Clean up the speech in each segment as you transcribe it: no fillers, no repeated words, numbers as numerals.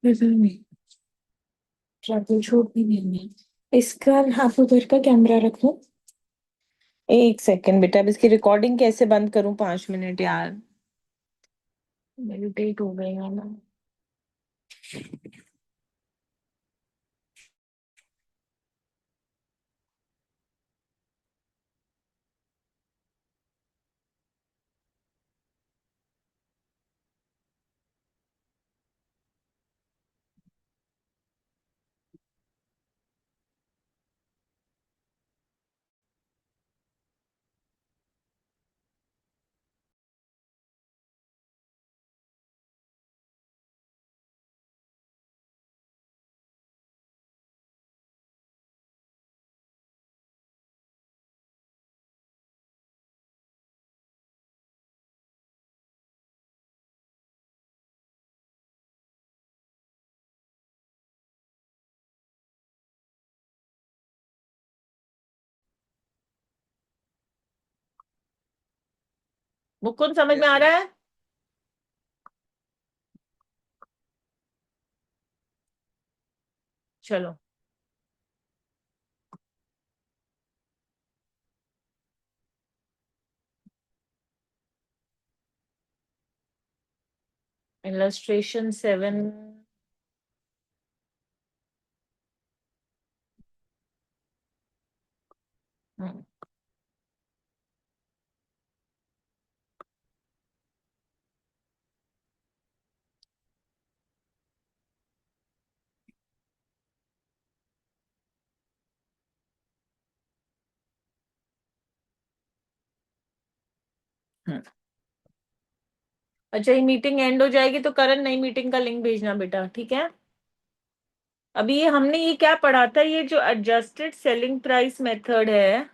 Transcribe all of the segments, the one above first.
पता नहीं, trouble shoot भी नहीं है इसका। आप उधर का कैमरा रखो। एक सेकंड बेटा, अब इसकी रिकॉर्डिंग कैसे बंद करूं? 5 मिनट यार, मेडिटेट हो गई है ना। मुकुंद समझ में आ रहा है? चलो। इलस्ट्रेशन 7। अच्छा, ये मीटिंग एंड हो जाएगी तो करण नई मीटिंग का लिंक भेजना बेटा, ठीक है? अभी ये हमने ये क्या पढ़ा था, ये जो एडजस्टेड सेलिंग प्राइस मेथड है,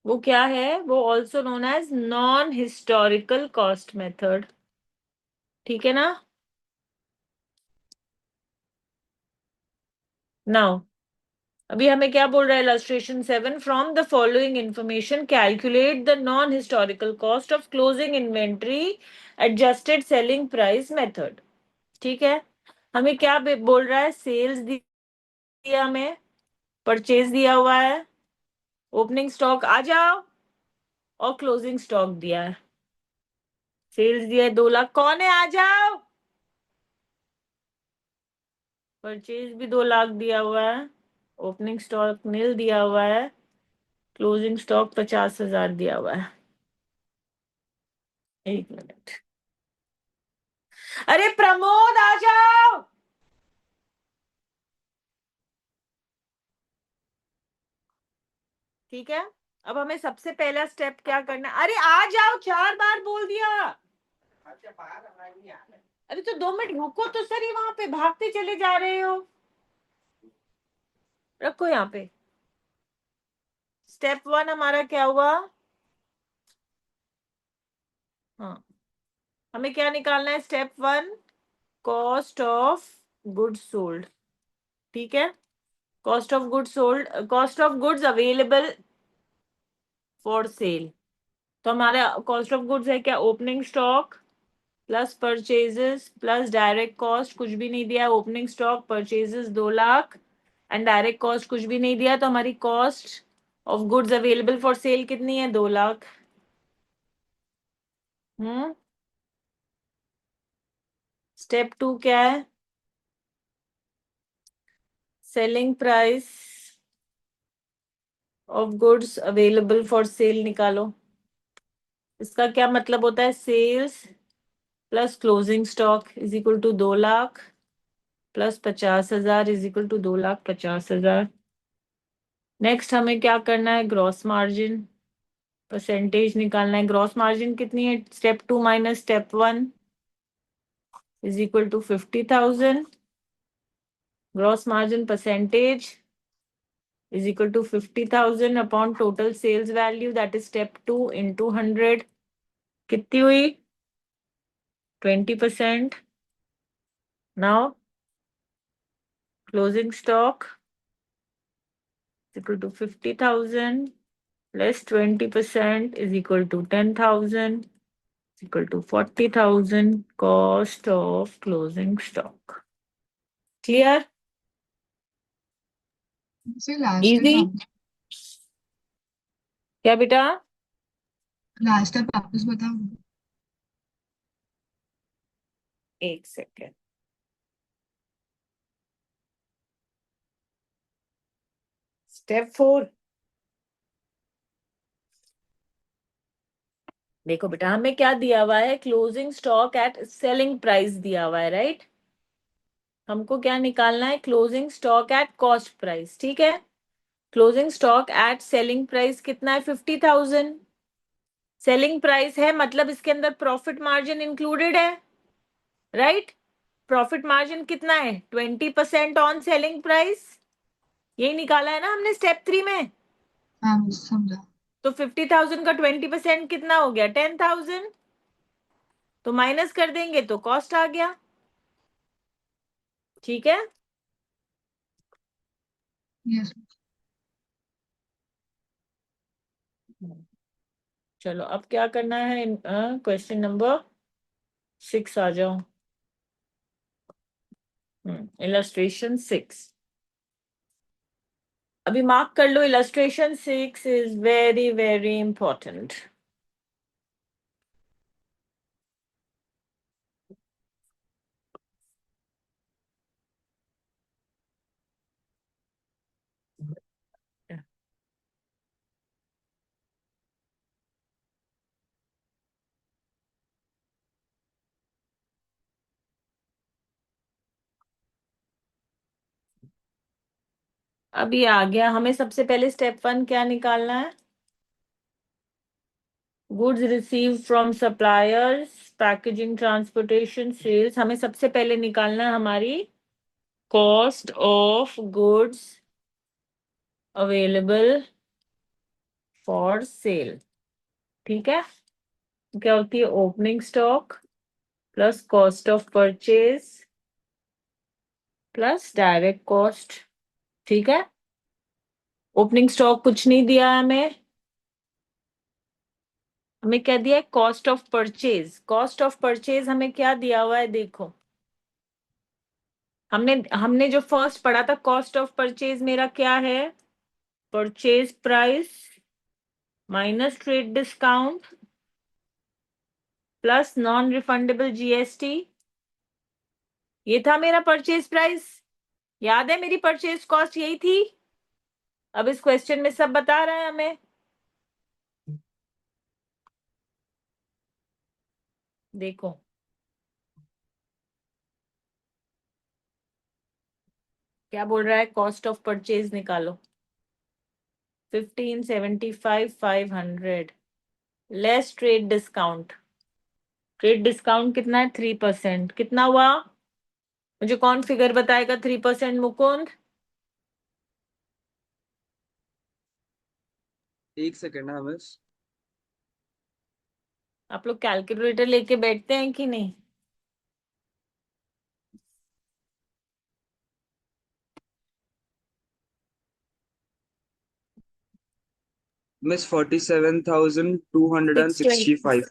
वो क्या है? वो also known as non historical cost method, ठीक है ना? नाउ अभी हमें क्या बोल रहा है illustration 7? From the following information calculate the non historical cost of closing inventory adjusted selling price method. ठीक है। हमें क्या बोल रहा है? सेल्स दिया हमें, परचेज दिया हुआ है, ओपनिंग स्टॉक आ जाओ, और क्लोजिंग स्टॉक दिया है। सेल्स दिया है 2 लाख, कौन है आ जाओ। परचेज भी 2 लाख दिया हुआ है, ओपनिंग स्टॉक नील दिया हुआ है, क्लोजिंग स्टॉक 50,000 दिया हुआ है। 1 मिनट। अरे प्रमोद आ जाओ। ठीक है। अब हमें सबसे पहला स्टेप क्या करना है? अरे आ जाओ, 4 बार बोल दिया। अरे तो 2 मिनट रुको तो सर, ये वहां पे भागते चले जा रहे हो। रखो यहाँ पे। स्टेप 1 हमारा क्या हुआ? हाँ, हमें क्या निकालना है? Step 1, cost of goods sold. ठीक है। Cost of goods sold, cost of goods available for cell. तो हमारा कॉस्ट ऑफ गुड्स है क्या? Opening stock plus purchases plus direct cost, कुछ भी नहीं दिया। Opening stock, purchases 2 lakh and direct cost कुछ भी नहीं दिया, तो हमारी cost of goods available for cell कितनी है? 2 लाख। हम्म। स्टेप 2 क्या है? Selling price of goods available for sale निकालो। इसका क्या मतलब होता है? Sales plus closing stock is equal to 2 lakh plus 50,000 is equal to 2,50,000। Next हमें क्या करना है? ग्रॉस मार्जिन परसेंटेज निकालना है। ग्रॉस मार्जिन कितनी है? Step 2 minus step 1 is equal to 50,000। Gross margin percentage is equal to 50,000 upon total sales value, that is step 2 into 100। कितनी हुई? 20%। Now closing stock is equal to 50,000 less 20% is equal to 10,000। equal to 40,000 cost of closing stock. Clear? Last Easy? क्या बेटा? Step वापस बताओ। एक second. Step 4। देखो बेटा, हमें क्या दिया हुआ है? Closing stock at selling price दिया हुआ है, राइट? हमको क्या निकालना है? Closing stock at cost price, ठीक है? Closing stock at selling price कितना है? 50,000। सेलिंग प्राइस है मतलब इसके अंदर प्रॉफिट मार्जिन इंक्लूडेड है, राइट? प्रॉफिट मार्जिन कितना है? 20% ऑन सेलिंग प्राइस। यही निकाला है ना हमने स्टेप 3 में। हाँ समझा। तो 50,000 का 20% कितना हो गया? 10,000। तो माइनस कर देंगे तो कॉस्ट आ गया, ठीक है? यस। चलो अब क्या करना है? क्वेश्चन नंबर 6 आ जाओ। इलस्ट्रेशन 6। अभी मार्क कर लो, illustration 6 is very very important. अभी आ गया। हमें सबसे पहले स्टेप 1 क्या निकालना है? Goods receive from suppliers, packaging, transportation, sales. हमें सबसे पहले निकालना है हमारी cost of goods available for sale, ठीक है? क्या होती है? Opening stock plus cost of purchase plus direct cost, ठीक है? ओपनिंग स्टॉक कुछ नहीं दिया है हमें। हमें क्या दिया है? Cost of purchase. Cost of purchase हमें क्या दिया हुआ है? देखो, हमने हमने जो फर्स्ट पढ़ा था, कॉस्ट ऑफ परचेज मेरा क्या है? Purchase price minus trade discount plus non refundable GST. ये था मेरा परचेज प्राइस। याद है मेरी परचेज कॉस्ट यही थी। अब इस क्वेश्चन में सब बता रहा है हमें। देखो क्या बोल रहा है? कॉस्ट ऑफ परचेज निकालो। 1575,500 less trade discount. Trade discount कितना है? 3%। कितना हुआ? मुझे कौन फिगर बताएगा? 3%, मुकुंद? एक सेकेंड है बस। आप लोग कैलकुलेटर लेके बैठते हैं कि नहीं? मिस 47,265।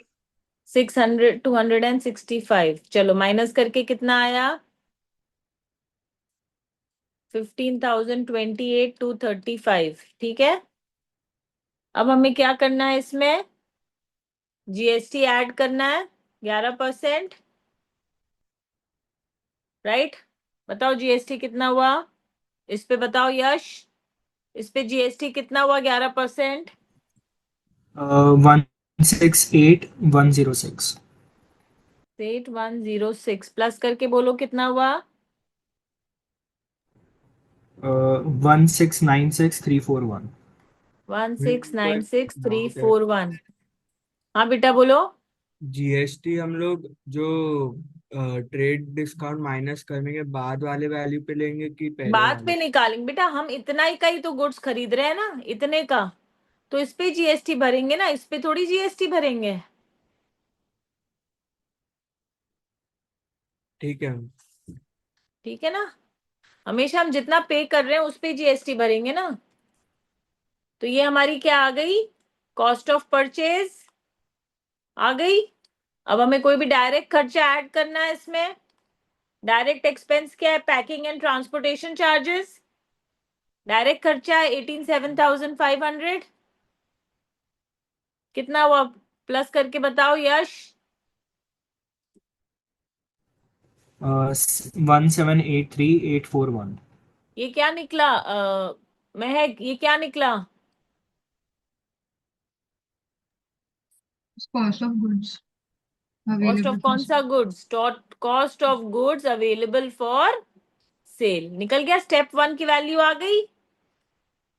265। चलो माइनस करके कितना आया? 15,028,235, ठीक है? अब हमें क्या करना है? इसमें जीएसटी ऐड करना है 11%, राइट? बताओ जीएसटी कितना हुआ? इस पे बताओ यश, इस पे जीएसटी कितना हुआ? 11%। 168,106। 8106 प्लस करके बोलो कितना हुआ? 1696341। 1696341। हाँ बेटा बोलो। जीएसटी हम लोग जो ट्रेड डिस्काउंट माइनस करने के बाद वाले वैल्यू पे लेंगे कि पहले बाद वाले? में निकालेंगे बेटा, हम इतना ही का ही तो गुड्स खरीद रहे हैं ना, इतने का। तो इस पे जीएसटी भरेंगे ना, इस पे थोड़ी जीएसटी भरेंगे। ठीक है। ठीक है ना? हमेशा हम जितना पे कर रहे हैं उस पे जीएसटी भरेंगे ना। तो ये हमारी क्या आ गई? कॉस्ट ऑफ परचेज आ गई। अब हमें कोई भी डायरेक्ट खर्चा ऐड करना है इसमें। डायरेक्ट एक्सपेंस क्या है? Packing and transportation charges. Direct खर्चा है 18,500। कितना हुआ? प्लस करके बताओ यश। 1783841। ये क्या निकला महक? ये क्या निकला? Cost of goods cost of available for कौन सा goods? Cost of goods available for cell निकल गया। स्टेप 1 की वैल्यू आ गई।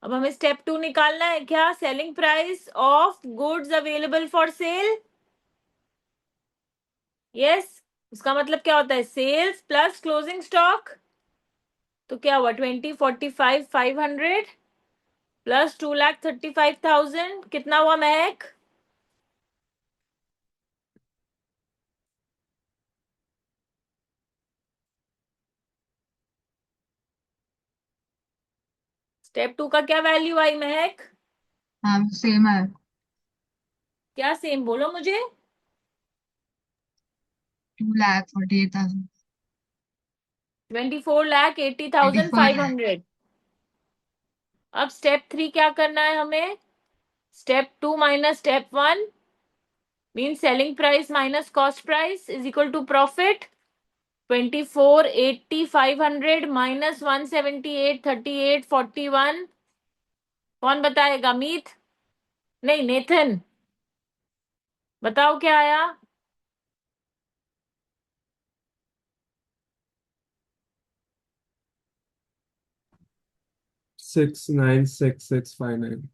अब हमें स्टेप 2 निकालना है। क्या? Selling price of goods available for sale. Yes. उसका मतलब क्या होता है? Sales plus closing stock. तो क्या हुआ? 20,45,500 प्लस 2,35,000। कितना हुआ महक? स्टेप 2 का क्या वैल्यू आई महक? हाँ सेम है। क्या सेम? बोलो मुझे। 2,48,000। 85 24,80,500। अब स्टेप 3 क्या करना है हमें? Step 2 minus step 1 mean selling price minus cost price is equal to profit. 24,80,500 minus 178,38,41। कौन बताएगा? मीत? नहीं, नेथन। बताओ क्या आया? 696659।